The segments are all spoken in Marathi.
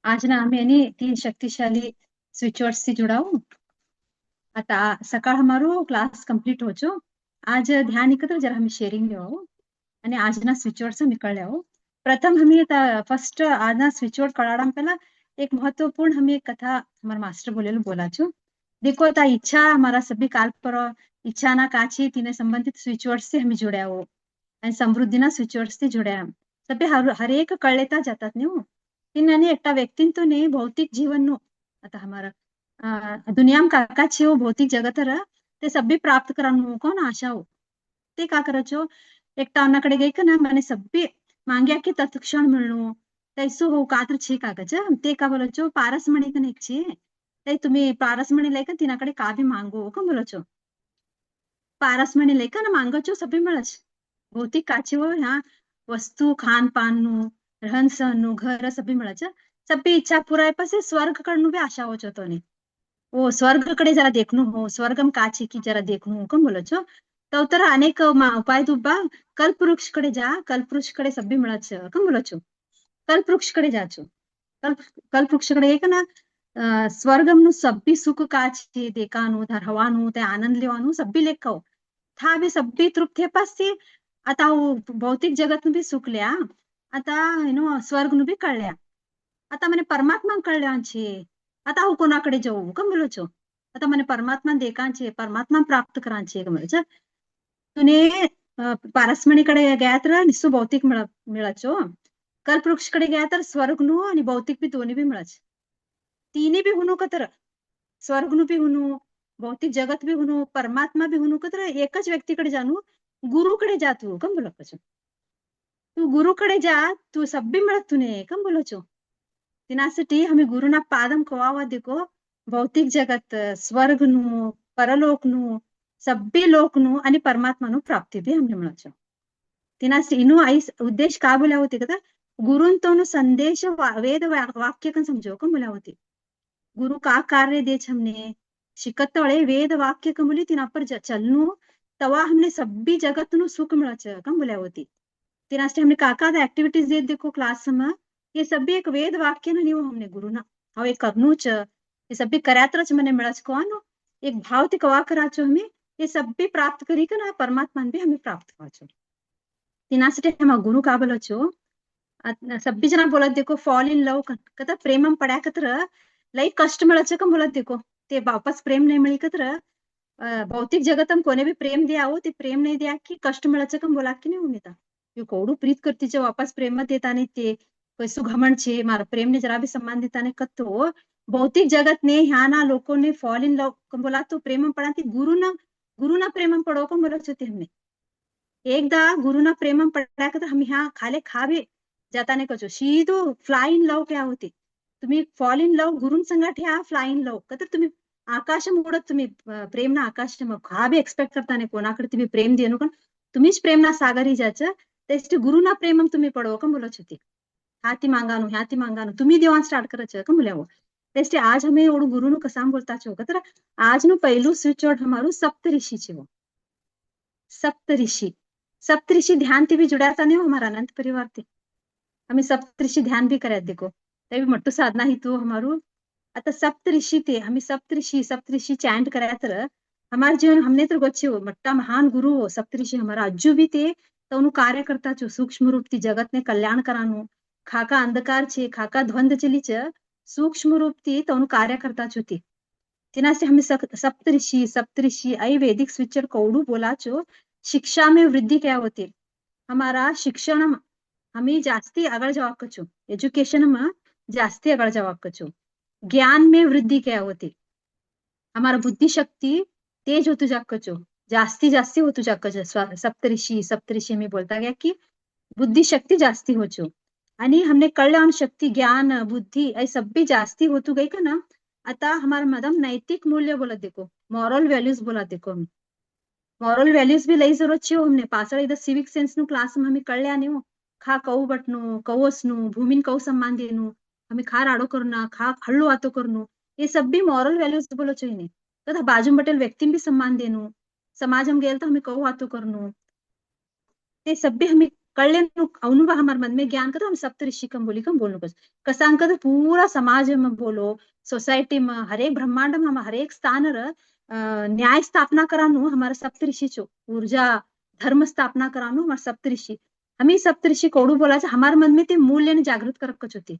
आज ना हमें यानी 3 शक्तिशाली स्विच वर्ड्स से जुड़ा हूँ। आता सकाळ हमारो क्लास कंप्लीट हो चो। आज ध्यान एकत्र जरा हमें शेअरिंग हो आणि आज ना स्विच वर्ड से निकल हो। प्रथम हमें फर्स्ट आज ना स्विच वर्ड कळाड़ा पहला एक महत्वपूर्ण हमें एक कथा हमारा मास्टर बोले बोला छो। देखो ता इच्छा हमारा सभी काल पर इच्छा ना काची तीने संबंधित स्विच वर्ड से हमें जुड़ा हो आणि समृद्धी ना स्विच वर्ड से जुड़ा सभी हर एक कळलेता जातात नहीं हो तीन एकटा व्यक्तित्व ने भौतिक जीवन नो आता हमारा दुनियाમાં કાકા છે એવું ભૌતિક જગત તે સભી પ્રાપ્ત કરવાનું કોણ આશા हो ते का करायचो एकटा अनाकडे गई का ना मैंने सभ्य मांग्या की तत्क्षण मिळणं तैसो हो का तर छे कागज ते का बोलायचो पारस म्हणे का नाही छे ते तुम्ही पारस म्हणे लय का तिनाकडे का बी मांगो का बोलायचो पारस म्हणे लय का ना मांगोचो सभी मिळच भौतिक काची हो ह्या वस्तु खान पान नु रहन सहन नु घर सभी मिळच सभी इच्छा पूरा पासे स्वर्ग करनु भी आशा हो तो ने ओ स्वर्ग कड़े जरा देखनु हो स्वर्गम काची की जरा देखनु हो कम बोलो छो तो तर अनेक उपाय तुब्बा कल्प वृक्ष कड़े जा कल्प वृक्ष कड़े सभी मिळच कम बोलो छो कल्प वृक्ष कड़े जाचो कल्प कल्प वृक्ष कड़े एक ना स्वर्गम नु सभी सुख काची देखानु धरवानु ते आनंद लेवानु सभी लेखो था भी सभी तृप्त है पासी आता वो भौतिक जगत नु भी सुख लिया आता स्वर्ग नु भी कळल्या आता મને પરમાત્મા કળ્યા છે आता હું કોનાकडे जाऊ का बोलो छो आता મને परमात्मा देखा છે परमात्मा प्राप्त करा છે का बोलो छो तुने पारसमणीकडे गया तर निस्सू भौतिक मिळाचो कल्पवृक्षकडे गया तर स्वर्ग नु आणि भौतिक बी दोन्ही बी मिळाच तिन्ही बी हुनु का तर स्वर्ग नु बी हुनु भौतिक जगत बी हुनु परमात्मा बी हुनु का तर एकच व्यक्तीकडे जाणू गुरुकडे जा तू कम बोलो छो तू गुरुकडे जा तू सब्बी मिळत तुने कम बोलो छो तिनासाठी हमें गुरुना पादम कोवावा देखो भौतिक जगत स्वर्गनु परलोकनु सब्बी लोकनु आणि परमात्मानु प्राप्ती भी हमने मिळाचो तिनासी इनु आई उद्देश का बोला होते का गुरुंतोनु संदेश वेद वाक्य कन समझो का बोला होते गुरु का कार्य दे हमने शिकतळे वेद वाक्य का बोली तिना पर चलनु तवा हमने सब्बी जगतनु सुख मिळाच का बोला होती तिनासी हमने काका एक्टिविटीज दे देखो क्लास में ये सभी एक वेद वाक्य ना नहीं वो हमने गुरु ना और एक करनू च ये सभी करात्रच मने मिळच कौन एक भाव ते कवा कराचो हमें ये सभी प्राप्त करी का ना परमात्मा भी हमें प्राप्त कराचो तिनासाठी हम गुरु का बोलो छो सभी जना बोलत देखो फॉल इन लव कता प्रेमम पड्या कतर लई कष्ट मिळच का बोलत देखो ते वापस प्रेम नाही मिळी कतर भौतिक जगतम कोने भी प्रेम दिया हो ते प्रेम नहीं दिया की कष्ट मिळच का बोला की नाही उमेता यो कोडू प्रीत करती चे वापस प्रेम देता नहीं ते કશું ઘમંડ છે મારા પ્રેમને જરા બી સન્માન દેતા ને કતો ભૌતિક જગત ને ह्याना लोगों ने फॉल इन लव बोला तो प्रेम पड़ाती गुरुना प्रेम पड़ो को बोलो छते हमने एकदा गुरुना प्रेम पड़ा का हम ह्या खाले खावे जाता ने कचो शीदो फ्लाय इन लव क्या होते तुम्ही फॉल इन लव गुरुन संगाट ह्या फ्लाय इन लव का तर तुम्ही आकाश उडत तुम्ही प्रेम ना आकाश खावे एक्सपेक्ट करता ने कोणाकडे तुम्ही प्रेम देणू पण तुम्हीच प्रेम ना सागरी जायचं त्यासाठी गुरुना प्रेम तुम्ही पडो का बोलो छते ह्याती मांगानु तुम्ही देवान स्टार्ट करायचं का मुल्यावर तेस्टे आज हमें ओडू गुरु नु कसाम बोलता छो तर आज नु पहलू स्विच वर्ड हमारू सप्तऋषि छे वो सप्तऋषि सप्तऋषि ध्यान ते भी जुड़ाता नहीं हो हमारा अनंत परिवार ते हमें सप्तऋषि ध्यान भी करायत देखो ते भी मट्टू साधना ही तू हमारू आता सप्तऋषि ते हमें सप्तऋषि चैंट कराया तर हमारे जीवन हमने तो गोच्छे हो मट्टा महान गुरु हो सप्तऋषि हमारा अज्जू भी ते तो उन्हें कार्य करता छो सूक्ष्म रूप ती जगत ने कल्याण करानु खाका अंधकार छे खाका ध्वंद चली च सूक्ष्म रूप ती तो कार्य करता छुती तिना से हमें सप्तऋषि आई वैदिक स्विचर कौड़ू बोला छो शिक्षा में वृद्धि क्या होती हमारा शिक्षण हमें जास्ती अगड़ जवाब कचो एजुकेशन में जास्ती अगड़ जवाब कचो ज्ञान में वृद्धि क्या होती हमारा बुद्धि शक्ति तेज होतु जाक कचो जास्ती जास्ती होतु जाक कचो सप्तऋषि में बोलता गया कि बुद्धि शक्ति जास्ती हो छो आणि हमने कल्याण शक्ति ज्ञान बुद्धि ऐ सब भी जास्ती होतु गई का ना आता हमारा मदम नैतिक मूल्य बोला देखो मॉरल वैल्यूज बोला देखो हम मॉरल वैल्यूज भी लई जरूरत छे हमने पासळ इधर सिविक सेंस नु क्लास में हमें कळल्या नहीं हो खा कऊ बटनु कवसनु भूमिन कऊ सम्मान देनु हमें खा राडो करना खा हल्लो आतो करनु ये सब भी मॉरल वैल्यूज बोलो चाहिए तथा बाजू बटेल व्यक्ति भी सम्मान देनु समाज हम गेल तो हमें कऊ आतो करनु ते सब भी हमें कळले अनु हमारे मन में ज्ञान कर हम सप्त ऋषि कम बोली कम बोलने को कसांग कर पूरा समाज में बोलो सोसाइटी में हरेक ब्रह्मांड में हम हरेक स्थान न्याय स्थापना करानु हमारा सप्त ऋषि चो ऊर्जा धर्म स्थापना करानु हमारा सप्त ऋषि हमें सप्त ऋषि कोडू बोला हमारे मन में ते मूल्य ने जागृत कर कच होती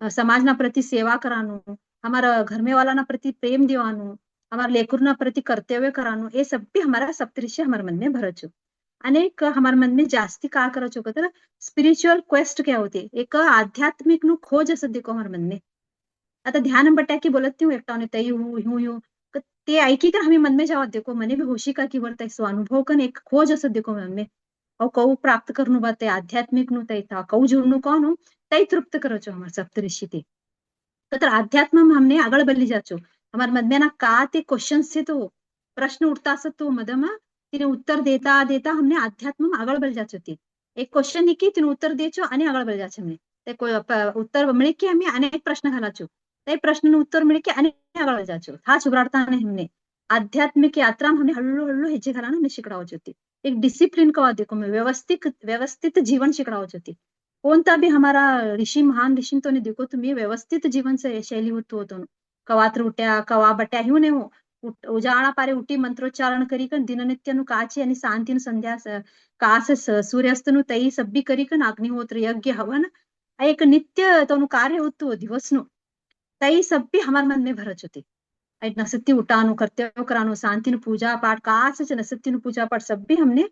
समाज ना प्रति सेवा करानु हमारा घर में वाला ना प्रति प्रेम दिवानु हमारा लेकुर ना प्रति कर्तव्य करानु ये सब भी हमारा सप्त ऋषि हमारे मन में भरचो अनेक हमारे मन में जास्ती का करायचो का तर स्पिरिच्युअल क्वेस्ट क्या होती एक आध्यात्मिक नु खोज असं देखो हमारे मन में आता ध्यान बट्या की बोलत हूँ एकटा तई हूँ ते ऐकी कर हमें मन में जावत देखो मने भी होशी का की वर्ता सो अनुभव कन एक खोज असं देखो मन में और कऊ प्राप्त करनु बाते आध्यात्मिक नु तई था कऊ जुड़नु कौन तई तृप्त करो हमारे सप्तऋषि ते तर अध्यात्म में हमने आगळ बदली जाचो हमारे मन में ना का ते क्वेश्चन से तो प्रश्न उठता असत तो मदमा तिने उत्तर देता देता हमने अध्यात्म में आगळ बदल जाचो ती एक क्वेश्चन ही की तिने उत्तर देचो आणि आगळ बदल जाचो हमने ते उत्तर मिळे की हमें अनेक प्रश्न घालाचो ते प्रश्न उत्तर मिळे की अनेक आगळ बदल जाचो हा छुबराडता ने हमने आध्यात्मिक यात्रा में हमने हल्लू हल्लू हेजे घालाना हमने शिकडावच होती एक डिसिप्लिन कवा देखो मैं व्यवस्थित जीवन शिकडावच होती कोणता भी हमारा ऋषि महान ऋषि तो ने देखो तुम्ही व्यवस्थित जीवन से शैली होतो कवात्र उट्या कवा बट्या हिऊ ने हो उजाळा पारे उठी मंत्रोच्चारण करी कन दिननित्यनु काची आणि शांतीन संध्या कास सूर्यास्तनु तई सब्बी करी कन अग्निहोत्र यज्ञ हवन एक नित्य तनु कार्य होतो दिवसनु तई सब्बी हमार मन में भरच होती नसत्ती उठानु कर्तव्य करानु शांतिनु पूजा पाठ कास नसत्तीनु पूजा पाठ सब्बी हमने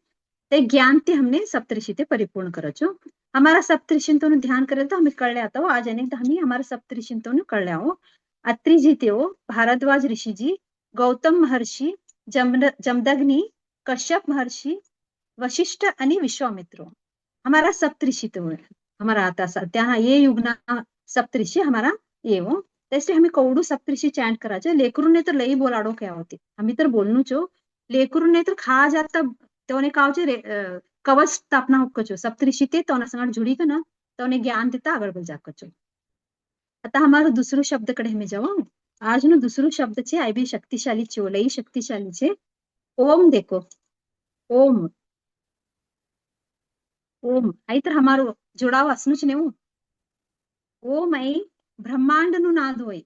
ते ज्ञान ते हमने सप्तऋषि ते परिपूर्ण करचो हमारा सप्तऋषिंतो ध्यान करेल तो हमें कळले आता आज अनेकदा हमें हमारा सप्तऋषिंतो कळले हो अत्रि जी ते हो भारद्वाज ऋषि जी गौतम महर्षि जमदग्नि कश्यप महर्षि वशिष्ठ आणि विश्वामित्र हमारा सप्तऋषि तो हमारा आता त्या ये युगना सप्तऋषि हमारा ये वो तैसे हमें कौडू सप्तऋषि चैंट करायचं लेकरून ने तर लई बोलाडो क्या होती हमी तर बोलनु चो लेकरून ने तर खा जाता तोने कावचे कवच स्थापना होकचो सप्तऋषि ते तोना संगड जुड़ी का ना तोने ज्ञान देता आगळ बल जाकचो आता हमारो दूसरो शब्द कडे हमें जाओ आज नो दूसरो शब्द छे आई भी शक्तिशाली छे लई शक्तिशाली छे ओम देखो ओम ओम आई तर हमारो जुड़ाव असनु च ने ओम आई ब्रह्मांड नु नाद होय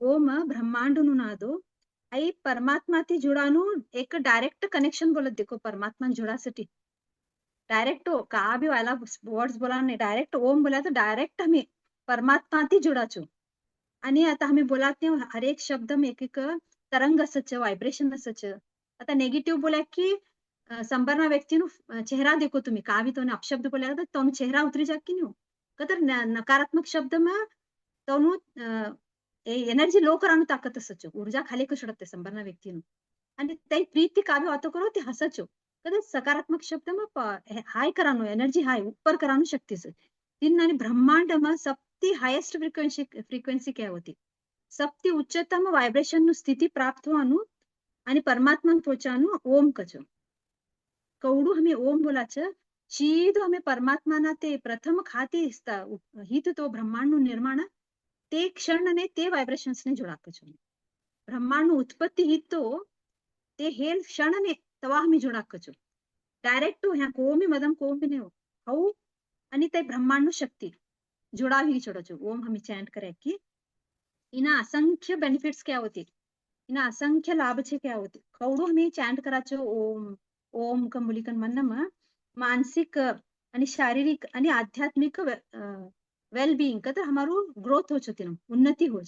ओम ब्रह्मांड नु नादो आई परमात्मा ती जुड़ानु एक डायरेक्ट कनेक्शन बोलत देखो परमात्मा जुड़ासाठी डायरेक्ट हो का भी वाला वर्ड्स बोला नाही डायरेक्ट ओम बोला तर डायरेक्ट हमें परमात्मा ती जुड़ाचो आणि आता हमें बोलात नाही हर एक शब्द में एक एक तरंग असच वाइब्रेशन असच आता नेगेटिव बोला की संबरना व्यक्ति नु चेहरा देखो तुम्ही का भी तो अपशब्द बोला तो चेहरा उतरी जा की नहीं तर नकारात्मक शब्द में तो एनर्जी लो करानु ताकत असचो ऊर्जा खाली कशडते संबरना व्यक्ति नु आणि ते प्रीति का भी वातो करो ते हसचो कदा सकारात्मक शब्द में हाई करानु एनर्जी हाई ऊपर करानु शक्ति से तीन आणि ब्रह्मांड में सबती हाईएस्ट फ्रीक्वेंसी क्या होती सबती उच्चतम वाइब्रेशन नु स्थिति प्राप्त होवानु आणि परमात्मा पोचानु ओम कचो कौडू हमें ओम बोलाच सीधो हमें परमात्मा ना ते प्रथम खाते हित तो ब्रह्मांड नु निर्माण ते क्षण ने ते वाइब्रेशन्स ने जुड़ा कचो ब्रह्मांड नु उत्पत्ति हित तो ते हेल क्षण ने तवा हमें जुड़ा कचो डायरेक्ट ह्या कोमी मदम कोमी ने हौ आणि ते ब्रह्मांड नु शक्ति जुड़ा ही छोड़ो ओम हमें चैंट करे की इना असंख्य बेनिफिट्स क्या होती इना असंख्य लाभ छे क्या होती कौडू हमें चैंट कराचो ओम ओम का मुलिकन मनम मानसिक आणि शारीरिक आणि आध्यात्मिक वेलबीइंग का तर हमारो ग्रोथ हो छो उन्नति हो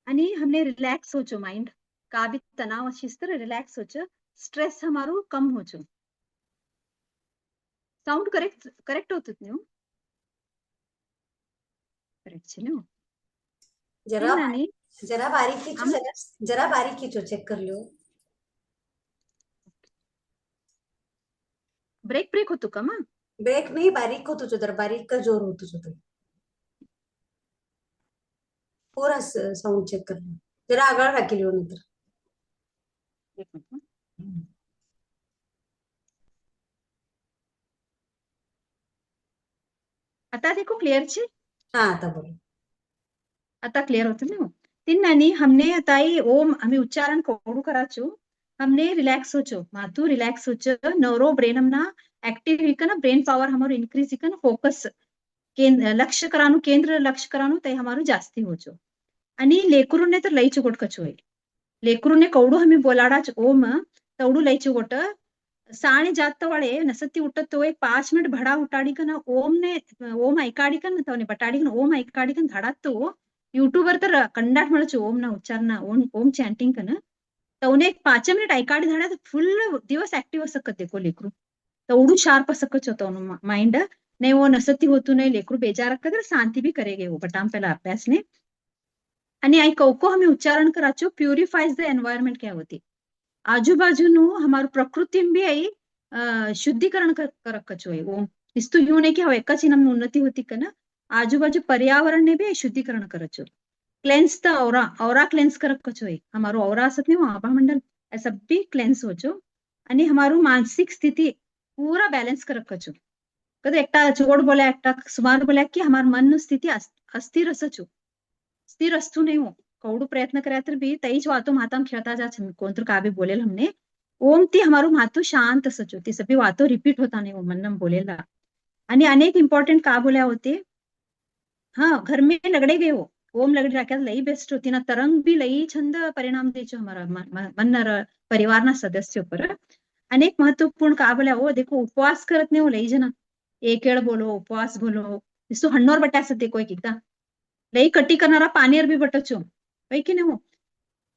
आणि हमने रिलैक्स हो छो माइंड का भी तनाव अच्छी रिलैक्स हो छो स्ट्रेस हमारो कम हो छो साउंड करेक्ट होत नहीं करेक्ट छे नो जरा बारीक खींचो चेक कर लो ब्रेक होतो का मा ब्रेक नहीं बारीक होतो जरा बारीक का जोर होतो तो पूरा साउंड चेक कर लो जरा आगळ राखील हो नंतर एक मिनिट आता देखो क्लियर छे हाँ आता बोलो आता क्लियर होतो ना तिन्नानी हमने ताई ओम हमें उच्चारण कोडू कराचो हमने रिलैक्स होचो मातु रिलैक्स होचो नवरो ब्रेनम ना एक्टिव ही ना ब्रेन पावर हमारो इंक्रीज ही ना फोकस लक्ष्य करानु केंद्र लक्ष्य करानु ते हमारो जास्ती हो छो आणि लेकरूने तर लई चुगोट कचो आहे लेकरूने कवडू हमी बोलाडाच ओम तवडू लई चुगोट साणे जात वळे नसती उठत तो एक 5 मिनिट भडा उठाडी का ना ओम ने ओम ऐकाडी का ना तवने बटाडी का ओम ऐकाडी का धाडात तो यूट्यूबर तर कंडाट म्हणचो ओम ना उच्चार ना ओम ओम चॅन्टिंग का ना तवने एक 5 मिनिट ऐकाडी धाडात फुल दिवस ऍक्टिव्ह असत देखो लेकरू तवडू शार्प असकच होतो माइंड नहीं वो नसती होतू नहीं लेकरू बेजार कर शांति भी करेगे वो बटाम पहला अभ्यास ने आणि आई कौको हमें उच्चारण कराचो प्युरिफाइज द एनवायरमेंट क्या होती आजूबाजूनु हमारू प्रकृति भी आई शुद्धिकरण करकचो है वो इस्तु यूं नहीं कि एक नम उन्नति होती कना आजूबाजू पर्यावरण ने भी शुद्धिकरण करचो क्लेंस द औरा क्लेंस करकचो है हमारो औरा असत नहीं वो आभा मंडल ऐसा भी क्लेंस होचो आणि हमारू मानसिक स्थिति पूरा बैलेंस करकचो कदा एकटा चोड बोला एकटा सुमार बोला कि हमार मन स्थिति अस्थिर असचो स्थिर अस्तु नहीं हो कौडू प्रयत्न કર્યા तर भी तईच वातो माताम खेळता जा कोणतर का भी बोलेल हमने ओम ती हमारू मातू शांत सचो ती सभी वातो रिपीट होता नहीं वो मन्नम बोलेला आणि अनेक इंपॉर्टेंट का बोल्या होते हाँ घर में लगड़े गए हो ओम लगड़ी राख्या लई बेस्ट होती ना तरंग भी लई छंद परिणाम देचो हमारा मन परिवार ना सदस्यों पर अनेक महत्वपूर्ण का बोल्या हो देखो उपवास करत नहीं हो लई जना एक वेळ बोलो उपवास बोलो इसो हण्णोर बट्या असत देखो एक एकदा लई कटी करणारा पाणीवर बी बटचो होय की नाही हो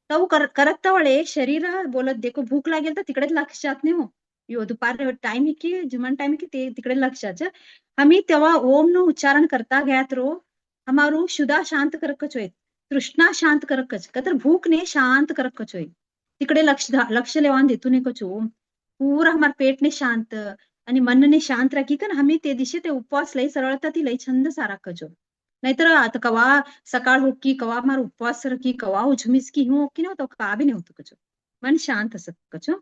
तव करत वळे शरीर बोलत देखो भूक लागेल तर तिकडेच लक्षात नाही हो यो दुपार टाइम की जुमन टाइम की ते तिकडे लक्षात हमी तेव्हा ओम नो उच्चारण करता गयात रो हमारू शुदा शांत करकच होय तृष्णा शांत करकच का तर भूक ने शांत करकच होय तिकडे लक्ष लेवान देतू ने कचो पूरा हमार पेट ने शांत आणि मन ने शांत राखी का हमी ते दिशे ते उपवास लई सरळता ती लई छंद सारा कचो नाहीतर आता कवा सकाळ हो की कवा मार उपवास की कवा उझमीस की हो की नव्हतं का बी नव्हतं कचो मन शांत असत कचो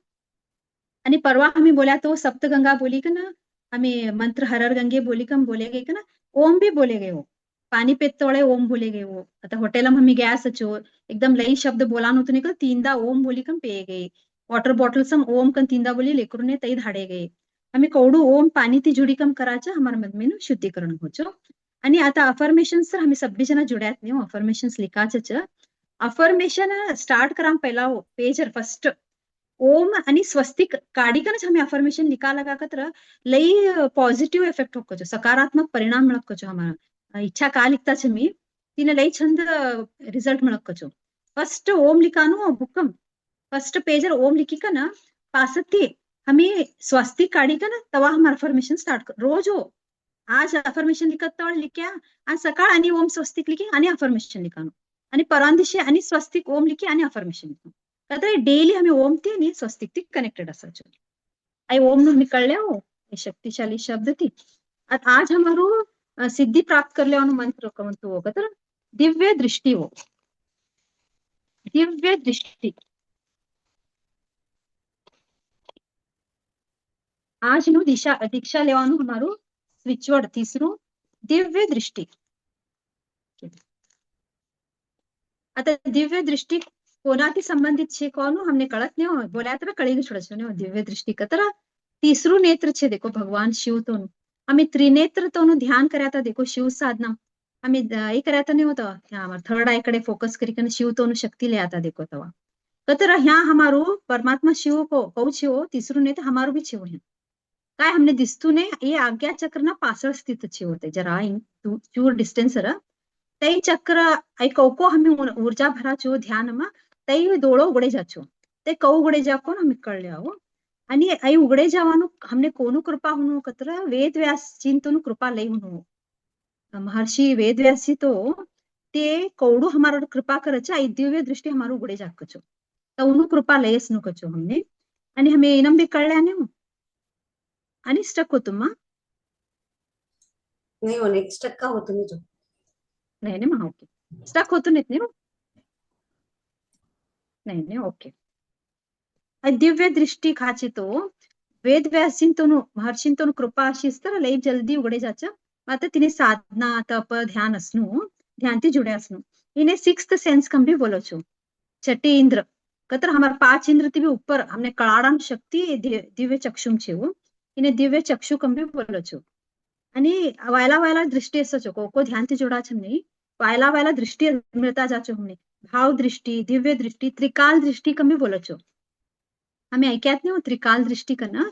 आणि परवा आम्ही बोल्या तो सप्तगंगा बोली का ना आम्ही मंत्र हरर गंगे बोली का बोले गए का ना ओम भी बोले गए हो पानी पे तोड़े ओम बोले गए हो आता होटेल में हमी गया सचो एकदम लई शब्द बोला नव्हतं नाही का तीनदा ओम बोली कम पे गए वॉटर बॉटल सम ओम कन तीनदा बोली लेकरू ने तई धाडे गए आम्ही कौडू ओम पानी ती जुडी कम करायचं हमार मद में शुद्धीकरण होचो आणि आता अफर्मेशन्स तर आम्ही सभी जना जुड्यात नाही अफर्मेशन्स लिखाच अफर्मेशन स्टार्ट करा पहिला पेज फर्स्ट ओम आणि स्वस्तिक काढिकनच आम्ही अफर्मेशन लिखा लगा कत्र लई पॉझिटिव्ह इफेक्ट होको सकारात्मक परिणाम मिळत कचो हमारा इच्छा का लिखता मी तिने लई छंद रिजल्ट मिळत कचो फर्स्ट ओम लिखानो हुकम फर्स्ट पेजर ओम लिखी का ना पासती हमें स्वस्तिक काढी का ना तवा हम अफर्मेशन स्टार्ट कर रोज हो आज अफर्मेशन लिखत लिख्या आणि सकाळ आणि ओम स्वस्तिक लिखी आणि अफर्मेशन लिखानो आणि परान दिशे आणि स्वस्तिक ओम लिखी आणि अफर्मेशन लिखानो कतरे डेली हमें ओम ती आणि स्वस्तिक ती कनेक्टेड असाचो आई ओम नु निकळले हो शक्तिशाली शब्द थी आज हमारो सिद्धि प्राप्त कर ले मंत्र कमंतु हो कतर दिव्य दृष्टि हो दिव्य दृष्टि आज नु दीक्षा लेवानु हमारो स्विचवर्ड तीसरो दिव्य दृष्टि आता दिव्य दृष्टि कोणाથી संबंधित છે કોનું हमने कळत नहीं हो बोला तर कळेगी छोड़ छो नहीं दिव्य दृष्टि कतरा तीसरू नेत्र छे देखो भगवान शिव तो हमें त्रिनेत्र तो ध्यान કર્યા था देखो शिव साधना हमें ये કર્યા था नहीं होता हमार थर्ड आई कडे फोकस करी कन शिव तो शक्ति ले आता देखो तवा कतरा यहाँ हमारो परमात्मा शिव को कौ छे तीसरू नेत्र हमारो भी छे काय हमने दिस्तू ने ये आज्ञा चक्र ना पासळ स्थित छे होते जरा चूर डिस्टेंस तई चक्र आई कौको हमें ऊर्जा भरा छो ध्यान में तई डोळो उघडे जाचो ते कौ उघडे जाको हमें कळले आहो आणि आई उघडे जावानो हमने कोनु कृपा हुनु कतर वेद व्यास चिंतनु कृपा लई हुनु महर्षि वेद व्यासी तो ते कौडू हमारा कृपा करच आई दिव्य दृष्टि हमारो उघडे जाकचो तवनु कृपा लयस नु कचो हमने आणि हमें इनम भी कळल्याने आणि स्टक होतो मा नाही हो नेक्स्ट टक्का होतो मी तो नहीं नहीं मा ओके स्टक होतो नहीं नहीं ओके दिव्य दृष्टि खाची तो वेद व्यासींतोनु महर्षींतोनु कृपा अशी तर लई जल्दी उघडे जाच आता तिने साधना तप ध्यान असनु ध्यान ती जुड़े असनु इन्हें सिक्स्थ सेंस कम भी बोलो छो छठी इंद्र कतर हमारे 5 इंद्र ती भी ऊपर हमने कड़ाड़म शक्ति दिव्य चक्षुम छे वो એને દિવ્ય ચક્ષુકમ બી બોલો છો અને વાયલા વાયલા दृष्टि असो छो को ध्यान થી જોડા છે નહીં वायला वायला दृष्टि मिळता जाचो हमने भाव दृष्टि दिव्य दृष्टि त्रिकाल दृष्टि कमी बोलो छो आम्ही ऐक्यात नाही हो त्रिकाल दृष्टि करणं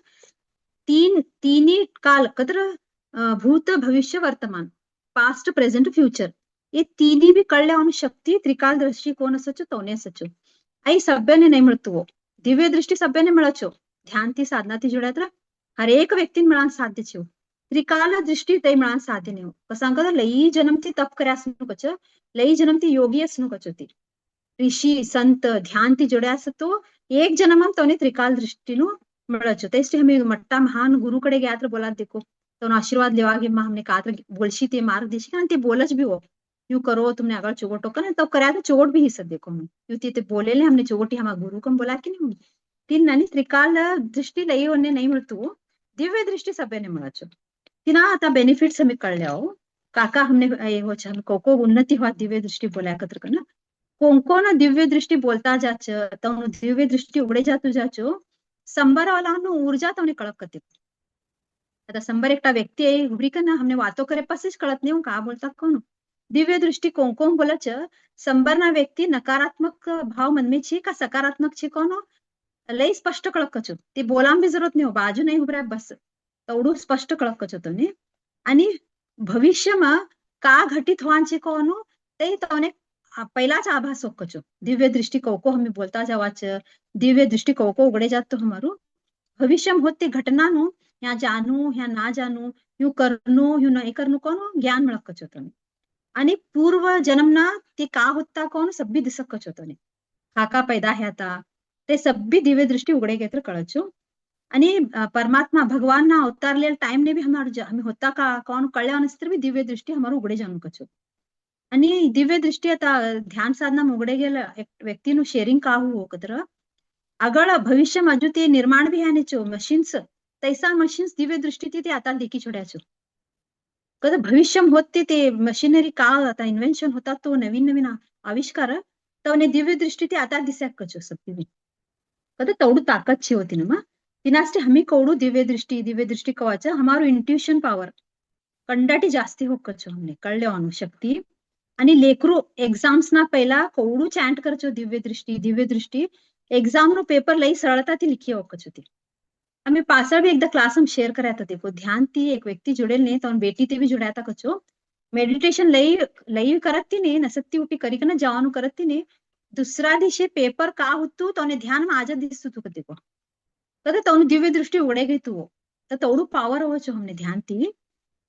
तिन्ही काल कत्र भूत भविष्य वर्तमान पास्ट प्रेझेंट फ्युचर ये तीनी भी कळल्या शक्ती त्रिकाल दृष्टि कोण असो तोने असो आई सभ्यने नहीं मिळतो दिव्य दृष्टि सभ्यने मिळचो ध्यान थी साधना थी जुड्या हर एक व्यक्ति मिळान साध्य छो त्रिकाल दृष्टि तई मिळान साध्य नहीं हो कसा लई जन्म थी तप કર્યા કચ લઈ જન્મ થી યોગી असनु કચોતી ऋषि संत ध्यान थी जुड्या तो एक जन्म तोने त्रिकाल दृष्टिनु मिळचो तेच हमें मट्टा महान गुरुकडे गया तर बोला देखो तो आशीर्वाद लेवा गे हमने का बोलशी ते मार्ग देशी आणि ते बोलच भी हो यू करो तुमने अगर चोगोट टोकन तो कर्या तो चोगोट भी ही सब देखो हम यू ते बोलेले हमने चोगोटी हमारा गुरु कम बोला कि नहीं तीन नानी त्रिकाल दृष्टि लई होने नहीं मिळतो दिव्य दृष्टि सभ्यने मिळाचो तिना आता बेनिफिट्स हमें कळल्या हो काका हमने हो छान को उन्नति हुआ दिव्य दृष्टि बोला एकत्र करना कोण दिव्य दृष्टि बोलता जाच तो दिव्य दृष्टि उगड़े जातो जाचो संबर वाला ऊर्जा तो कळक कते आता संबर एकटा व्यक्ति है उबरी का ना हमने वातो करे पासेज कळत नहीं का बोलता कौन दिव्य दृष्टि कोण बोला छ संबर ना व्यक्ति नकारात्मक भाव मन में छे का सकारात्मक छे कौन लई स्पष्ट कळक कचो ते बोलाम भी जरूरत नहीं हो बाजू नहीं उभरा बस तेवढं स्पष्ट कळक कचो तोने आणि भविष्यમાં का घटित होवांचे कोण ते तोने पहिलाच आभास हो कचो दिव्य दृष्टि को हमें बोलता जावाच दिव्य दृष्टि को उगड़े जात तो हमारू भविष्य में होते घटना नु या जानू या ना जानू यू करनो यू नहीं करनो कोण ज्ञान मिळक कचो तोने आणि पूर्व जन्मना ते का होता कोण सब्बी दिसक कचो तोने काका पैदा ह्याता ते सब्बी दिव्य दृष्टि उगड़े गए तर कळचो आणि परमात्मा भगवान ना अवतारलेला टाइम ने भी हमें होता का कौन कळल्या नसतर भी दिव्य दृष्टि हमारू उगड़े जाणू कचो आणि दिव्य दृष्टि आता ध्यान साधना उगड़े गेला एक व्यक्ति नु शेरिंग का हो कदर આગળ ભવિષ્યમાં હજુ તે निर्माण भी है छो मशीन्स तैसा मशीन्स दिव्य दृष्टि ते आता देखी छोड्या छो कदा भविष्य होते ते मशीनरी का आता इन्व्हेन्शन होता तो नवीन नवीन आविष्कार तो दिव्य दृष्टि ते आता दिस्या कचो सब कदा तेवढू ताकद छे होती ना मा तिनास्टे हमी कवडू दिव्य दृष्टि कवाच हमारो इंट्यूशन पावर कंडाटी जास्ती हो कचो हमने कळल्या शक्ति आणि लेकरू एग्जाम्स ना पहिला कवडू चॅन्ट करचो दिव्य दृष्टि एग्जाम नो पेपर लई सरळताથી लिखी होकच होती हमें पासळ भी एकदा क्लास हम शेयर कराया था देखो ध्यान थी एक व्यक्ति जुड़ेल ने तो बेटी ते भी जुड़ाया था कचो मेडिटेशन लई लई करत थी ने नसक्ति उठी करी कना जवानु करत थी ने दुसरा दिवशी पेपर का होतू तो ध्यान में आज दिसतो तू देखो कदा तो दिव्य दृष्टि उगड़े गई तू तर तेवढू पावर हो छो हमने ध्यान थी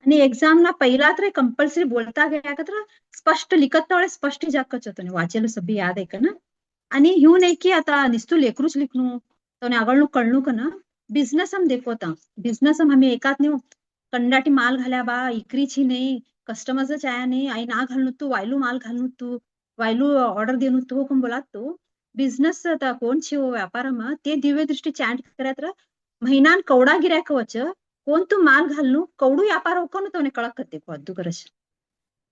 आणि एक्झाम ना पहिला तर कंपल्सरी बोलता गया का तर स्पष्ट लिखत तोळे स्पष्ट जाकच होतो वाचेलो सभी याद आहे का ना आणि ह्यू नाही की आता निस्तू लेकरूच लिखनू तो આગળનું कळणू का ना बिझनेस हम देखो ता बिझनेस हम हमें एकात नहीं कंडाटी माल घाल्या बा इकरी छी नाही कस्टमरचं चाया नाही आई ना घालणू तू वायलू माल घालणू तू वायलू ऑर्डर देणू तू कोण बोला तो बिझनेस आता कोण छी हो व्यापारमा ते दिव्य दृष्टि चॅन्ट करत महिनान कवडा गिरायक वच कोण तू माल घालणू कवडू व्यापार होको तो कळक करते अद्दू करश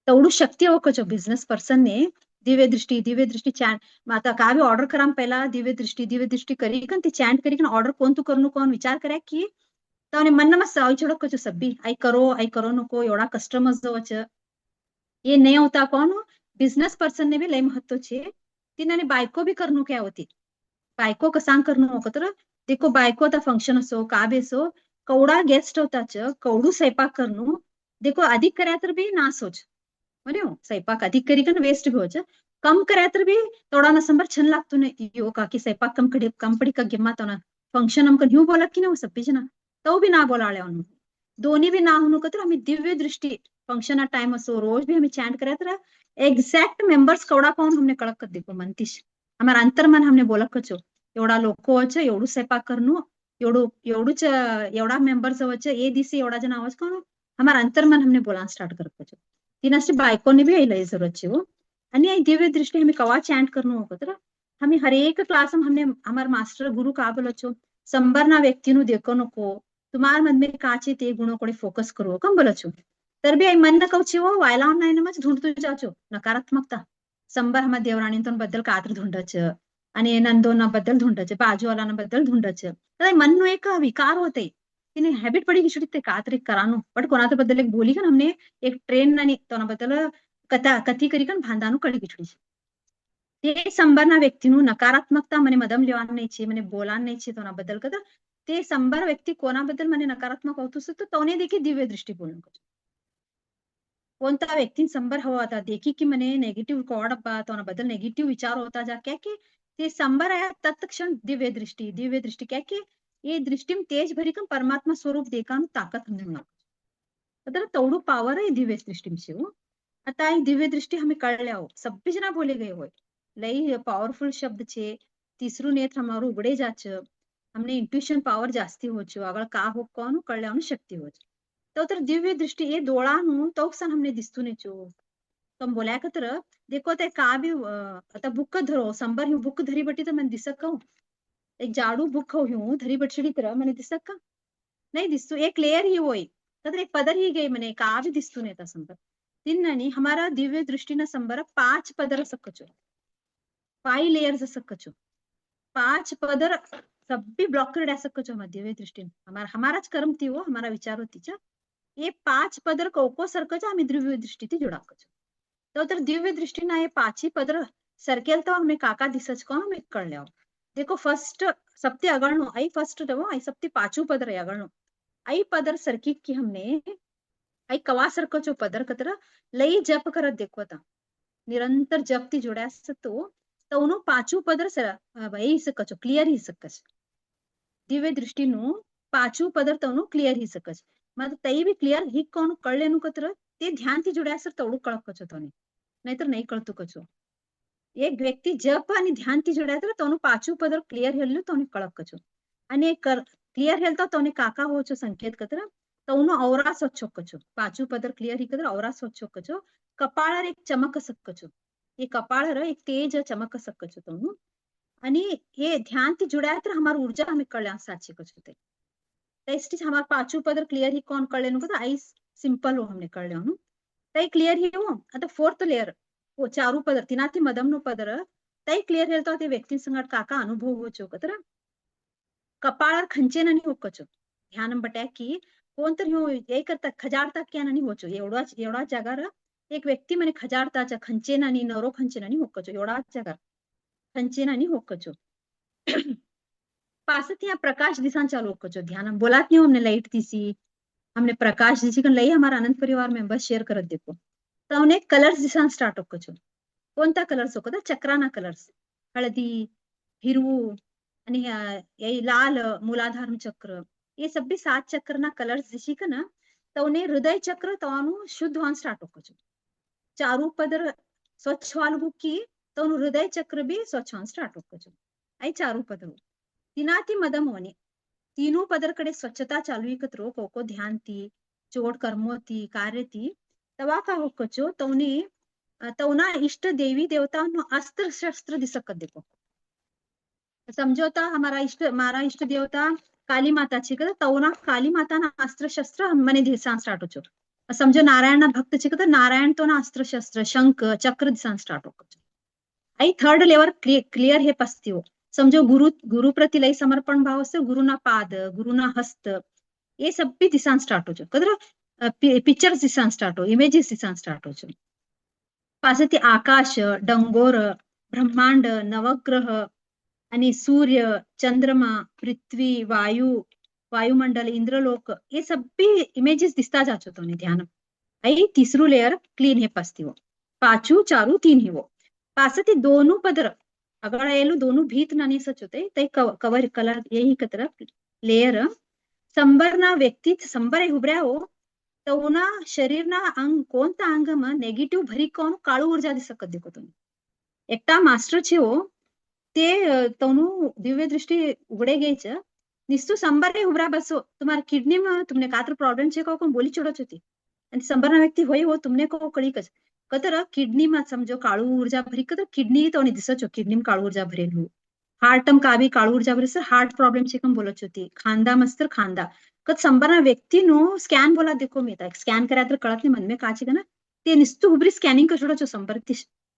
तेवढू शक्ती होकचो बिझनेस पर्सन ने दिव्य दृष्टि चॅन्ट आता का भी ऑर्डर करा पहिला दिव्य दृष्टि करी कन ती चॅन्ट करी कन ऑर्डर कोण तू करू कोण विचार करा की तो मन में सवाई छोड़ो कचो सब्बी आई करो नको एवढा कस्टमर्स जवच ये नहीं होता कौन बिझनेस पर्सन ने भी लई महत्व छे तिने बायको भी करनू क्या होती बायको कसांग करनू होको तर देखो बायको आता फंक्शन असो का भी असो कवडा गेस्ट होताच कवडू स्वयंपाक करनू देखो अधिक कर्या तर भी ना सोच बरे स्वयंपाक अधिक करी कन वेस्ट भी होच कम कर्या तर भी थोड़ा ना संबर छन लागतो ने यो का की स्वयंपाक कम पड़ी का गिम्मा तो ना फंक्शन हमको न्यू बोला की ना सब्बी जना तो भी ना बोलाळे अनु दोन्ही भी ना होनु कतर हमें दिव्य दृष्टि फंक्शन टाइम असो रोज भी हमें चैंट करे तर एग्जैक्ट मेंबर्स कवडा पाऊन हमने कळक कर देखो मनतीश हमारा अंतर्मन हमने बोलक कचो एवढा लोक वच एवढू स्वयंपाक करनू एवढूच एवढा मेंबर्स वच ए दिसे एवढा जन आवाज कोण हमारा अंतर्मन हमने बोला स्टार्ट कर कचो तिनाशी बायकोने भी लई जरूरत छे वो आणि आई दिव्य दृष्टि हमें कवा चैंट करनू हो तर हमें हर एक क्लास में हमने हमार मास्टर गुरु का बोलो छो संबरना व्यक्ति नु देखो नको तुम्हार मन में काचे ते गुणों को फोकस करो कम बोलो छो तर भी आई मन न कवची वो वायला नाही मच ढूंढतो जाचो नकारात्मकता संबर हमार देवराणी तो बद्दल कातर ढूंढच आणि नंदोना बद्दल ढूंढच बाजूवाला बद्दल ढूंढच तर मन नो एक विकार होते तिने हॅबिट पडी की ते का तरी करानो पण कोणाच्या बद्दल एक बोली का हमने एक ट्रेन आणि बद्दल कथी करी कन भांदानो कड़ी गिछड़ी તે સંબરના વ્યક્તિનું નકારાત્મકતા મને મદમ લેવાનું નહીં છે મને બોલાવાનું નહીં છે તોના બદલ કદા તે સંબર વ્યક્તિ કોના બદલ મને નકારાત્મક હોતું છે તો તોને देखी दिव्य दृष्टी बोलणं कोणता व्यक्ती संबर हवा होता देखी की मने नेगेटिव्ह कॉड बद्दल नेगेटिव्ह विचार होता जा क्या कि ते संबर आया तत्क्षण दिव्य दृष्टी क्या कि ये दृष्टी में तेज भरी कम परमात्मा स्वरूप देखा ताकत हमने होणार तर तेवढं पावर आहे दिव्य दृष्टी में आता ही दिव्य दृष्टि हमें कळल्या हो सभी जना बोले गए हो लई पावरफुल शब्द छे तीसरू नेत्र हमारू उगड़े जाच हमने इंट्यूशन पावर जास्ती हो छो अगर का हो कौन कळल्यानु शक्ति हो तर दिव्य दृष्टि ये डोळानु तोक्सन हमने दिसतू ने छो तुम बोल्या का तर देखो ते का भी आता बुक धरो संबर ही बुक धरी बटी तो मन दिसक का एक जाडू बुक हूँ धरी बटछड़ी तरह मैंने दिसक का नहीं दिसतू एक लेयर ही होई तर एक पदर ही गई मैंने का भी दिसतू ने संबर तिन्नानी हमारा दिव्य दृष्टि न संबर 5 पदर सकचो 5 लेयर्स सकचो 5 पदर सभी ब्लॉक कर सकचो हमारा दिव्य दृष्टि हमारा कर्म थी वो हमारा विचार होती ये 5 पदर कोको सरकचा हमें दिव्य दृष्टि थी जुड़ा कचो तो दिव्य दृष्टि ना ये 5 ही पदर सर्केल तो हमें काका दिसच को हमें कर लिया देखो फर्स्ट सप्ते अगणनो आई फर्स्ट दो आई सप्ते 5 पदर है अगणनो आई पदर सर्किट की हमने आई कवा सरकचो पदर कतर लई जप करत देखो था निरंतर जप ती जुड़ा तो तवनो 5 पदर भाई सकचो क्लियर ही सकच दिव्य दृष्टि नु 5 पदर तवनो क्लियर ही सकच मग तई भी क्लियर ही कोण कळलेनु कतर ते ध्यान थी जुड्या सर तवडू कळक कचो तोने नाहीतर नाही कळतो कचो एक व्यक्ति जप आणि ध्यान थी जुड्या तर तवनो 5 पदर क्लियर हेल्लो तोने कळक कचो आणि क्लियर हेल्ता तोने काका होचो संकेत कतर तवनो औरा स्वच्छ कचो 5 पदर क्लियर ही कतर औरा स्वच्छ कचो कपाळर एक चमक सकचो ये कपाळर एक तेज चमक सकचो तवनो आणि ये ध्यान थी जुड्या तर हमार ऊर्जा हमें कळ्या साची कचो ते टेस्ट हमार 5 पदर क्लियर ही कौन कर लेनु आई सिंपल हो हमने कर लेनु तई क्लियर ही हो आता फोर्थ लेयर वो 4 पदर तिनाती मदम नो पदर तई क्लियर हेल्तो ते व्यक्ति संगत काका अनुभव हो चो कतर कपाळर खंचेननी होकचो ध्यान बट्या की कोण तर हो ये करता खजाडता क्याननी होचो एवढा जागार एक व्यक्ति मने खजाडताचा खंचेननी नरो खंचेननी होकचो एवढा जागार खंचेननी होकचो पास यहाँ प्रकाश दिशा चालू कचो ध्यान बोलात नहीं हमने लाइट तीसी हमने प्रकाश दिशी कन लई हमारा आनंद परिवार मेंबर शेयर करत देखो तो हमने कलर्स दिशा स्टार्ट कचो कोणता कलर्स होता चक्राना कलर्स हळदी हिरवू आणि यही लाल मूलाधार चक्र ये सब भी 7 चक्र ना कलर्स दिशी कन तवने हृदय चक्र तवानु शुद्ध होन स्टार्ट कचो चारू पदर स्वच्छ वालगु की तवनु हृदय चक्र भी स्वच्छ होन स्टार्ट कचो आई चारू पदर तिनाती मदम होने तीनों पदर कड़े स्वच्छता चालू कतरो कोको ध्यान थी चोट कर्मो थी कार्य थी तवा का हो कचो तवने तवना इष्ट देवी देवता नो अस्त्र शस्त्र दिसक देखो समझोता हमारा इष्ट देवता काली माता छी कदा तवना काली माता ना अस्त्र शस्त्र मने दिसान स्टार्ट होचो समझो नारायण ना भक्त छी कदा नारायण तो ना अस्त्र शस्त्र शंख चक्र दिसान स्टार्ट हो आई थर्ड लेवल क्लियर हे पस्ती हो समझो गुरु प्रति लई समर्पण भाव से गुरुना पाद गुरुना हस्त ये सब भी दिसान स्टार्ट हो जो कदर पिक्चर्स दिसान स्टार्ट हो इमेजेस दिसान स्टार्ट हो जो पासे ते आकाश डंगोर ब्रह्मांड नवग्रह आणि सूर्य चंद्रमा पृथ्वी वायुमंडल इंद्रलोक ये सब भी इमेजेस दिसता जाचो तो ध्यान आई तीसरू लेयर क्लीन हे पस्ती हो पाचू चारू तीन ही वो पासे ते दोनों पदर अगर एलू दोनों भीत नानी सच होते ते कवर कलर यही कतर लेयर संबर ना व्यक्ति संबर उभऱ्या हो तो ना शरीर ना अंग कोणता अंग में नेगेटिव भरी कोण काळू ऊर्जा दिसक देखो तुम्ही एकटा मास्टर छे हो ते तनु दिव्य दृष्टि उगड़े गई छ निस्तु संबर उभरा बसो तुम्हारा किडनी में तुमने कातर प्रॉब्लम छे को बोली छोड़ो छती आणि संबर ना व्यक्ति होई हो तुमने को कळी कच कतर किडनी में समझो काळू ऊर्जा भरी कतर किडनी तो दिसचो किडनी में काळू ऊर्जा भरेलू हार्ट में का भी काळू ऊर्जा भरे सर हार्ट प्रॉब्लम छे कम बोलो छती खांदा मस्तर खांदा कत संबरना व्यक्ति नो स्कैन बोला देखो मैं स्कैन करा तर कळत नहीं मन में का छे ना ते निस्तु हुबरी स्कैनिंग कर छोड़ो छो संबर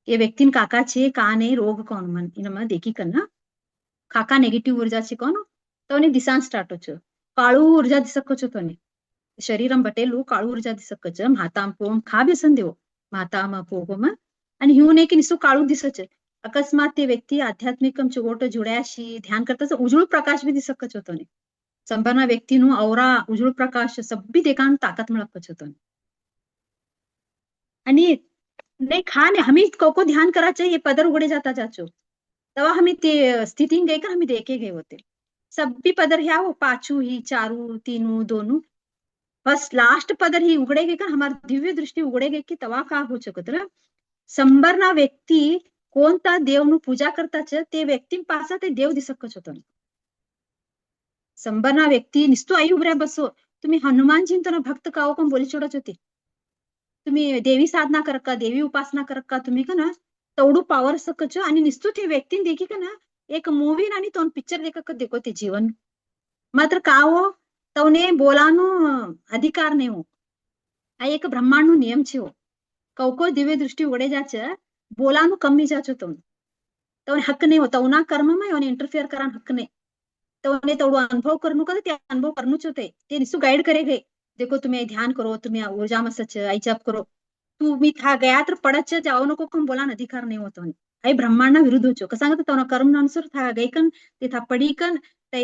ये व्यक्ति काका छे का नहीं रोग कौन मन इन देखी करना काका नेगेटिव ऊर्जा छे कौन तो दिशान स्टार्ट हो छो काळू ऊर्जा दिसकच होतो ने शरीरम बटेलू काळू ऊर्जा दिसकच माताम पोम खा बेसन देव ಮಾತಾಮ ಪೋಗಮ आणि हिऊन एक निसू काळू दिसच अकस्मात ते व्यक्ती आध्यात्मिकम चुगोट जुड्याशी ध्यान करताच उजळू प्रकाश बी दिसकच होतो ने संपन्न व्यक्तीनु औरा उजळू प्रकाश सब्बी देखान ताकत मिळकच होतो आणि नाही खा ने हमी को ध्यान करायचे ये पदर उघडे जाता जाचो तेव्हा हमी ते स्थिती गए का हमी देखे गए होते सब्बी पदर ह्या वो पाचू ही चारू तीनू दोनू बस लास्ट पदर ही उघडे गे का हमार दिव्य दृष्टी उघडे गे की तवा का हो शकत संबरना व्यक्ती कोणता देवनु पूजा करताच ते व्यक्तीपासा ते देव दिसकच होतो संबरना व्यक्ती निस्तो आई उभऱ्या बसो तुम्ही हनुमानजींतो ना भक्त काओ पण बोली छोडच होती तुम्ही देवी साधना कर का देवी उपासना कर का तुम्ही का ना तेवढू पावर सकच आणि निस्तो ते व्यक्तीने देखी का ना एक मूवी आणि तो पिक्चर देखो ते जीवन मात्र का हो तवने बोलानो अधिकार नहीं हो आ एक ब्रह्मांड नु नियम छे हो कौको दिव्य दृष्टि उड़े जाच बोलानु कमी जाचो तवने हक्क नहीं हो तवना कर्म में ओने इंटरफियर करान हक्क नहीं तवने तवडो अनुभव करनु का ते अनुभव करनुच होते ते निसु गाइड करे गए देखो तुम्हें ध्यान करो तुम्हें ऊर्जा मसच आई जप करो तुम्ही था गया तर पडच जाओ नको कम बोलान अधिकार नहीं होतो आई ब्रह्मांड विरुद्ध होचो कसा तवना कर्म अनुसार था गईकन ते था पडीकन ते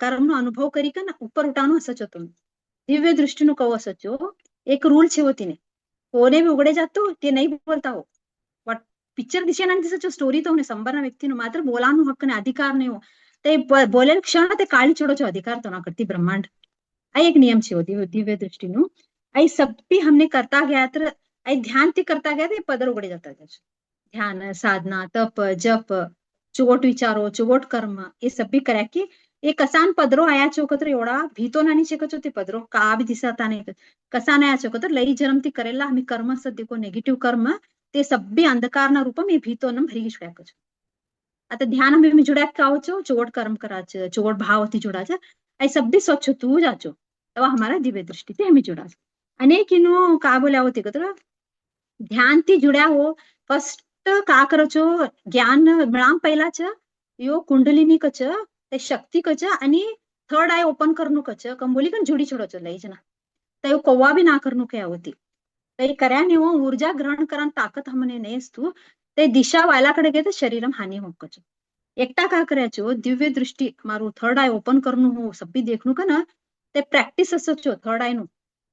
कर्म नो अनुभव करीकन ऊपर उठानो असच होतो दिव्य दृष्टिनु कहो असचो एक रूल छे होती ने कोने भी उघडे जातो ते नहीं बोलता हो बट पिक्चर दिशे ना दिसचो स्टोरी तो संबरना व्यक्तीनु मात्र बोलानु हक्क ने अधिकार नहीं हो ते बोलेल क्षण ते काळी छोडो अधिकार तो ना करती ब्रह्मांड आई एक नियम छे दिव्य दृष्टिनु आई सब भी हमने करता गया तर आई ध्यान ते करता गया ते पदर उघडे जाता ध्यान साधना तप जप चुगोट विचारो चुगोट कर्म ये सब भी करा की एक कसान पदरो आया चोकत्र एवढा भीतो नानी शेकच होते पदरो का भी दिसता नाही कसा नाही चोकत्र लई जन्म ती करेला आम्ही कर्म सध्या नेगेटिव्ह कर्म ते सब्बी अंधकार ना रूप मी भीतो न भरी जुड्याकच आता ध्यान हमें मी जुड्याक कावचो चोगोट कर्म कराच चोगोट भाव ती जुडाच आई सब्बी स्वच्छ तू जाचो तवा हमारा दिव्य दृष्टि ते हमें जुड़ा अनेक इनो का बोल्या होते कत्र ध्यान ती जुड्या हो फर्स्ट का करचो ज्ञान मिळाम पहिलाच यो कुंडलिनी कच ते शक्ती कच आणि थर्ड आय ओपन करनु कच कंबोली कन जुडी छोडच लई जना ते कोवा भी ना करनु क्या होती ते कर्या ने वो ऊर्जा ग्रहण करन ताकत हमने नेस्तू ते दिशा वालाकडे गे शरीरम हानी होकच एकटा का करायचो दिव्य दृष्टि मारू थर्ड आय ओपन करनु हो सब्बी देखनु का ना ते प्रॅक्टिस असचो थर्ड आय नु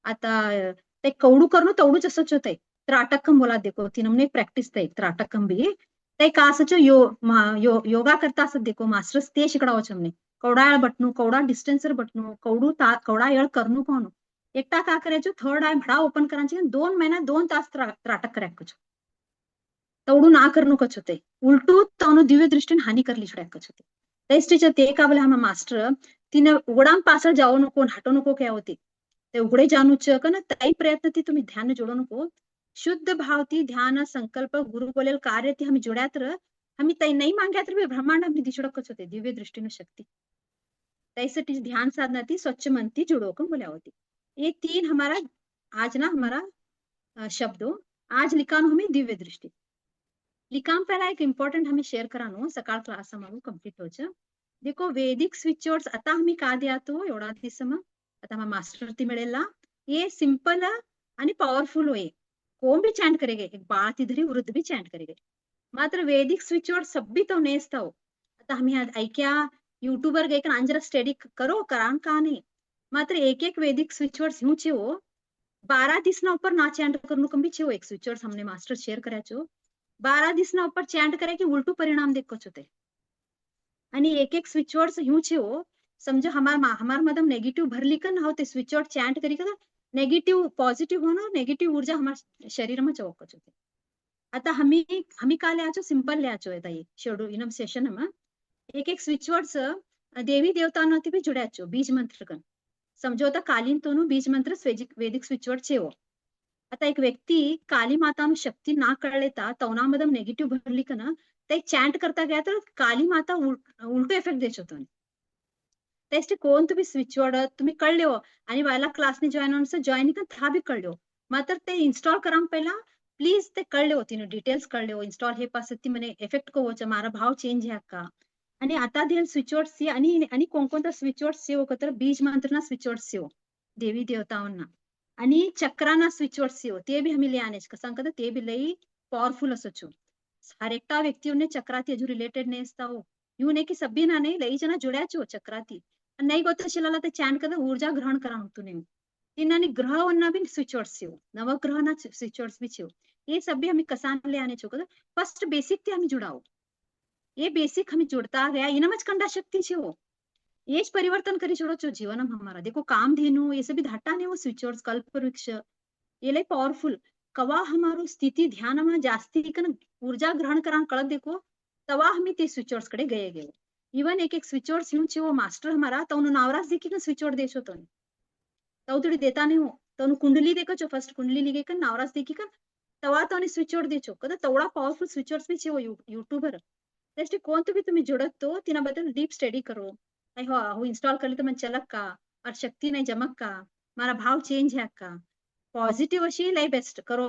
आता ते कवडू करनु तेवढूच असच होते त्राटकम बोला देखो ती नमने प्रॅक्टिस ते त्राटकम भी ते का असच योगा करता असत देखो मास्टर्स ते शिकडावच हमने कवडा येळ बटनु कवडा डिस्टेन्सर बटनु कवडा येळ करनु कोण एकटा का करायचो थर्ड आय भडा ओपन करायचे 2 महिना 2 तास त्राटक करायच तेवढू ना करनुकच होते उलटू तवनु दिव्य दृष्टीने हानी करली छड्याकच होते तेच टीचर ते का बोले हम मास्टर तिने उघडाम पासळ जाओ नको हटो नको क्या होती ते उघडे जाणूच का ना ताई प्रयत्न ती तुम्ही ध्यान जोडो नको शुद्ध भावती ध्यान संकल्प गुरु बोलेल कार्य ती हमें जुड्यात हमें तई नहीं मांग्या तर ब्रह्मांड हमें दिशड़कच होते दिव्य दृष्टिनु शक्ति तैसे ध्यान साधना थी स्वच्छ मन थी जुड़ो को बोला होती ये 3 हमारा आज ना हमारा शब्दों आज लिखानो हमें दिव्य दृष्टि लिखाम पहला एक इम्पॉर्टंट हमें शेअर करानो सकाळ क्लास हमारू कंप्लीट होच देखो वैदिक स्विचवर्ड्स आता हमें का दिया तो एवढा दिसम आता हमारा मास्टर ती मिळेला ये सिंपल आणि पॉवरफुल होए कोण भी चैंट करेगे एक बाळ तिधरी वृद्ध भी चैंट करेगे मात्र वैदिक स्विचवर्ड सब्बी तो नेस्ता हो आता हमें ऐक्या यूट्यूबर गए कर अंजरा स्टडी करो करान का नहीं मात्र एक वैदिक स्विचवर्ड्स ह्यू छे हो 12 दिसना ऊपर ना चैंट करनु कंबी छे हो एक स्विचवर्ड्स हमने मास्टर शेयर કર્યા છો 12 दिसना ऊपर चैंट करे कि उल्टू परिणाम देखो होते आणि एक स्विचवर्ड्स ह्यू छे हो समझो हमार मदम नेगेटिव्ह भरली का ना हो ते स्विचवर्ड चैंट करी का नेगेटिव्ह पॉझिटिव्ह होणं नेगेटिव्ह ऊर्जा हमार शरीर में चौकच होते आता हमी का लिहाचो सिंपल लिहाचो है ये शेड्यूल इनम सेशन में एक स्विचवर्ड्स देवी देवता ती भी जुड्याचो बीज मंत्र कन समझो आता कालीन तोनु बीज मंत्र वैदिक स्विचवर्ड छे हो आता एक व्यक्ती काली माता शक्ती ना कळलेता तवनामदम नेगेटिव्ह भरली का ना ते चॅन्ट करता गया तर काली माता उलटो इफेक्ट देत होतो तेच कोण तुम्ही स्विचवर्ड तुम्ही कळले हो आणि वायला क्लासने जॉईन का था भी कळले हो मात्र ते इन्स्टॉल करा पहिला प्लीज ते कळले हो तिने डिटेल्स कळले हो इन्स्टॉल हे पास ती मने इफेक्ट को होच मारा भाव चेंज है का आणि आता देल स्विचवर्ड सी आणि कोणकोणता स्विचवर्ड सेव तर बीज मंत्रना स्विचवर्ड सेव देवी देवताओंना आणि चक्राना स्विचवर्ड सेव ते भी हमें ले आने कसं कहते ते भी लई पावरफुल असो हर एकटा व्यक्तियों ने चक्राती जो रिलेटेड नहीं था वो यूं नहीं कि सभी ना नहीं लई जना जुड़्या छो चक्राती नहीं गोता शिलाला ते चैन कदा ऊर्जा ग्रहण करा होतो नहीं इन्होंने ग्रहवನ್ನ भी स्विचवर्ड सेव नवग्रहना स्विचवर्ड्स भी छो ये सभी हमें कसान ले आने छो फर्स्ट बेसिक ते हमें जुड़ाओ ये बेसिक हमें जुड़ता गया इनमच कंडा शक्ति छे वो ये ज परिवर्तन करी छोड़ो छो जीवन हमारा देखो कामधेनु ये सभी धाटा ने वो स्विचवर्ड्स कल्प वृक्ष ये लई पावरफुल कवा हमारो स्थिति ध्यान में जास्ती कन ऊर्जा ग्रहण करा कळत देखो तवा हमें ते स्विचवर्ड्स कडे गए गए इवन एक स्विचवर्ड्स यूं छे वो मास्टर हमारा तो नावराज देखी ना स्विचवर्ड देशो तो थोड़ी देता नहीं हो तो कुंडली देखो छो फर्स्ट कुंडली लिखे कन नावराज देखी कन तवा तो स्विचवर्ड दे छो कदा तवड़ा पावरफुल स्विचवर्ड्स भी छे वो यूट्यूबर जस्ट कोणतं भी तुम्ही जुडतो तिनाबद्दल डीप स्टडी करो हो इंस्टॉल करले तर मन चलक का और शक्ति नाही जमक का मारा भाव चेंज है का पॉझिटिव्ह अशी लय बेस्ट करो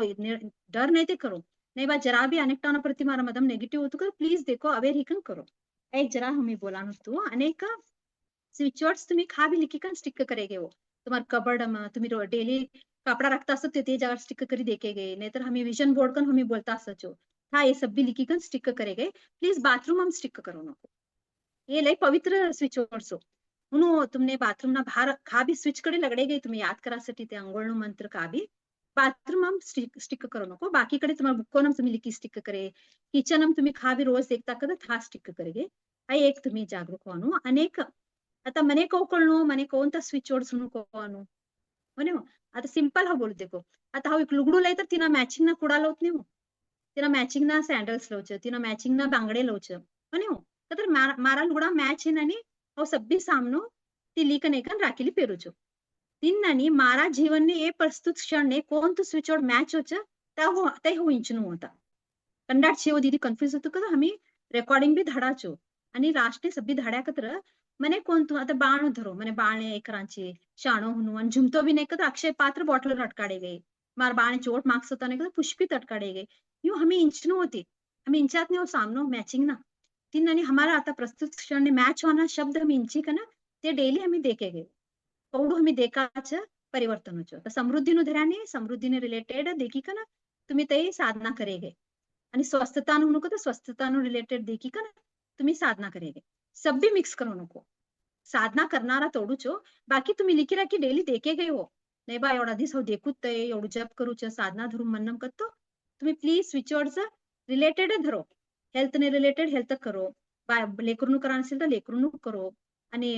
डर नाही ते करो नहीं बा जरा भी अनेकटा प्रति मारा मदम नेगेटिव होतो का प्लीज देखो अवेर ही कन करो एक जरा हमें बोला तू अनेक स्विचवर्ड्स तुम्ही खा भी लिखी कन स्टिक करेगे वो तुम्हारे कबर्ड में तुम्ही डेली कपड़ा रखता असो ते जगह स्टिक करी देखे गए नहीं तो हमें विजन बोर्ड कन हमें बोलता सचो हाँ ये सब भी लिखी कन स्टिक करेगे प्लीज बाथरूम हम स्टिक करो नको ये लय पवित्र स्विचवर्ड्स हो म्हणून तुमने बाथरूम ना बाहर खा भी स्विच कडे लगडे गए तुम्ही याद करासाठी ते अंघोळ मंत्र का भी बाथरूम हम स्टिक करू नको बाकीकडे तुम्हाला बुक्कोनम तुम्ही लिखी स्टिक करे किचनम तुम्ही खा भी रोज देखता कदा था स्टिक करेगे आई एक तुम्ही जागरूक होनो अनेक आता मने कोकळनो मने कोणता स्विचवर्ड्स नु कोनो म्हणे आता सिंपल हा बोलते को आता हा एक लुगडू लय तर तिना मॅचिंग ना कुडा लावत नाही तिना मॅचिंग ना सॅन्डल्स लावच तिना मॅचिंग ना बांगडे लावच म्हणे तर मारा लुगडा मैच है और सभी सामनो ती लीकन एकन राखीली पेरुचो तिन्नानी मारा जीवन ने ये प्रस्तुत क्षण ने कौन तो स्विच और मैच होच तय हो इंचनु होता कंडाट छेव दीदी कन्फ्युज होतो का हमें रेकॉर्डिंग भी धाडाचो आणि राष्ट्रीय सभी धाड्या कत्र मने कोण तू आता बाण धरो मने बाणे एकरांचे शाणो हुनु आणि झुमतो भी नाही कत्र अक्षय पात्र बॉटल अटकाडे गए मार बाणे चोट मार्क्स होता नहीं कत्र पुष्पित अटकाडे गए यूं हमें इंचनु होती हमें इंचात नहीं वो सामनो मैचिंग ना तिन्नानी हमारा आता प्रस्तुत क्षण ने मैच होना शब्द हम इंची का ना ते डेली हमें देखे गए कौडू हमें देखाच परिवर्तन होचो तर समृद्धीनु धऱ्याने समृद्धीने रिलेटेड देखी का ना तुम्ही ते साधना करेगे आणि स्वस्थतानु नको तर स्वस्थतानु रिलेटेड देखी का ना तुम्ही साधना करेगे सब भी मिक्स करो नको साधना करणारा तोडूचो बाकी तुम्ही लिखी राखी डेली देखे गए हो नाही बा एवढा दिवस हो देखूत एवढं जप करूच साधना धरून म्हणणं करतो तुम्ही प्लीज स्विचवर्ड्स रिलेटेड धरो हेल्थ ने रिलेटेड हेल्थ करो लेकरू करा असेल तर लेकरू करो आणि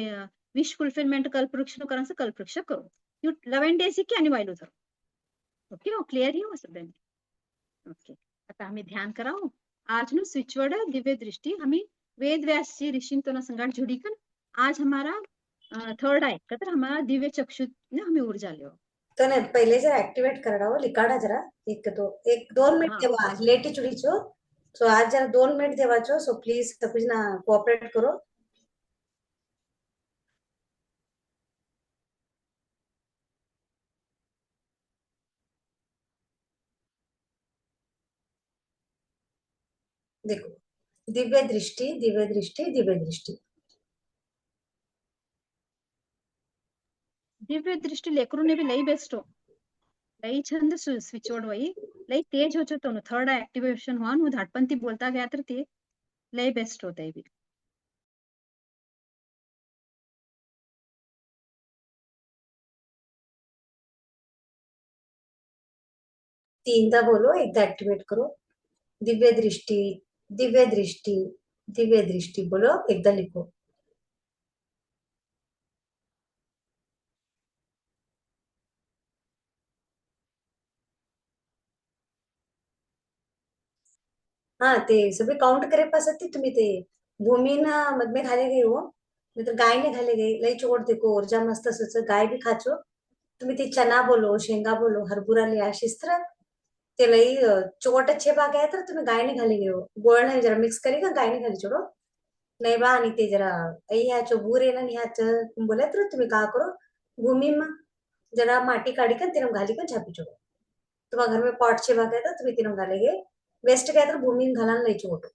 विश फुलफिलमेंट कल्पवृक्ष करा असेल कल्पवृक्ष करो यू 11 डेज की आणि वायलो धरो ओके हो क्लियर ही हो सब ओके आता हमें ध्यान कराओ आज नु स्विचवर्ड दिव्य दृष्टि हमें वेद व्यास जी ऋषि तो ना संगाट जुड़ी कर आज हमारा थर्ड आई कतर हमारा दिव्य चक्षु ने हमें ऊर्जा लियो तो ने पहले जरा एक्टिवेट कर रहा हो लिकाड़ा जरा एक 2 मिनट हाँ देवा लेटी चुड़ी छो सो आज जरा 2 मिनट देवा छो सो प्लीज सब कुछ ना कोऑपरेट करो देखो दिव्य दृष्टि दिव्य दृष्टि दिव्य दृष्टि दिव्य दृष्टि लेकरू ने भी लई बेस्ट हो लई छंद स्विचवर्ड वही लई तेज हो तो थर्ड एक्टिवेशन हुआ नु धाटपंती बोलता गया तर ते लई बेस्ट होता है भी तीनदा बोलो एकदा एक्टिवेट करो दिव्य दृष्टि दिव्य दृष्टि दिव्य दृष्टि बोलो एकदा लिखो हाँ ते सगळे काउंट करे पासत तुम्ही ते भूमीना मधमे घाले गए हो नहीं तो गाय ने घाले गए लई चोट देखो ऊर्जा मस्त असच गाय भी खाचो तुम्ही ते चना बोलो शेंगा बोलो हरभरा लिया शिस्त्र ते लई चोट अच्छे भाग आहे तर तुम्ही गाय ने घाले गए हो गोळ नाही जरा मिक्स करी का गाय ने घाली छोड़ो नहीं बा आणि ते जरा ह्याचो बूर ना ह्याच बोले तर तुम्ही का करो भूमी में जरा माटी काढी का तिरम घाली का झापी छोड़ो तुम्हारा घर में पॉट छे भाग आहे तर तुम्ही तिरम घाले गए वेस्ट काय तर भूमी घालान लई छोट